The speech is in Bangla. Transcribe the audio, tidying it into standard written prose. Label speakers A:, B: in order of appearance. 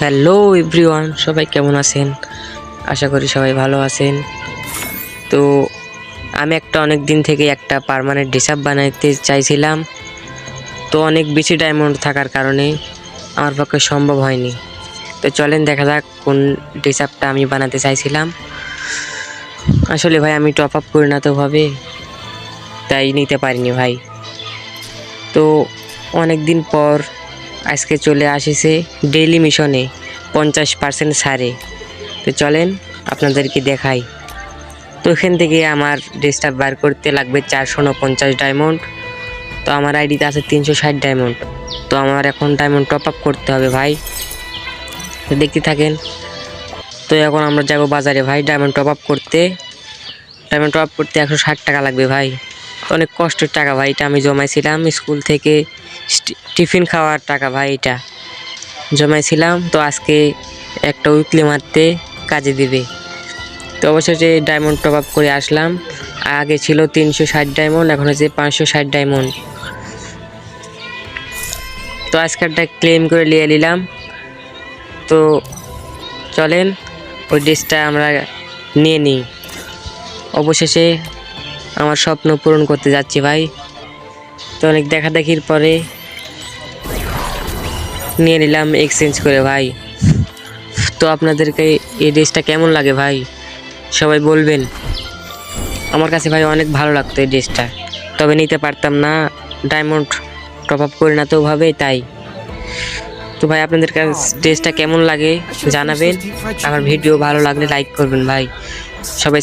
A: হ্যালো এভরিওয়ান, সবাই কেমন আছেন? আশা করি সবাই ভালো আছেন। তো আমি অনেক দিন থেকে একটা পার্মানেন্ট ডিসাপ বানাইতে চাইছিলাম, তো অনেক বেশি ডায়মন্ড থাকার কারণে আমার পক্ষে সম্ভব হয়নি। তো চলেন দেখা যাক কোন ডিসাপটা আমি বানাতে চাইছিলাম। আসলে ভাই আমি টপ আপ করি না তো ভাবে, তাই নিতে পারিনি ভাই। তো অনেক দিন পর আজকে চলে আসিছে ডেইলি মিশনে 50% ছাড়ে। তো চলেন আপনাদেরকে দেখাই। তো এখান থেকে আমার ডিস্টার্ব বার করতে লাগবে 449 ডায়মন্ড। তো আমার আইডিতে আছে 360 ডায়মন্ড। তো আমার এখন ডায়মন্ড টপ আপ করতে হবে ভাই, তো দেখতে থাকেন। তো এখন আমরা যাব বাজারে ভাই ডায়মন্ড টপ আপ করতে। ডায়মন্ড টপ আপ করতে 160 টাকা লাগবে ভাই, অনেক কষ্টের টাকা ভাই। এটা আমি জমাইছিলাম স্কুল থেকে টিফিন খাওয়ার টাকা ভাই, এটা জমাইছিলাম। তো আজকে একটা উইকলি মারতে কাজে দিবে। তো অবশেষে ডায়মন্ড টপ আপ করে আসলাম। আগে ছিল 360 ডায়মন্ড, এখন হচ্ছে 560 ডায়মন্ড। তো আজকেরটা ক্লেম করে নিয়ে নিলাম। তো চলেন ওই ড্রেসটা আমরা নিয়ে নিই। অবশেষে আমার স্বপ্ন পূরণ করতে যাচ্ছি ভাই। তো অনেক দেখাদেখির পরে নিয়ে নিলাম এক্সচেঞ্জ করে ভাই। তো আপনাদেরকে এই ড্রেসটা কেমন লাগে ভাই সবাই বলবেন। আমার কাছে ভাই অনেক ভালো লাগতো এই ড্রেসটা, তবে নিতে পারতাম না, ডায়মন্ড টপ আপ করি না তো ওভাবে, তাই। তো ভাই আপনাদের কাছে ড্রেসটা কেমন লাগে জানাবেন। আমার ভিডিও ভালো লাগলে লাইক করবেন ভাই, সবাই।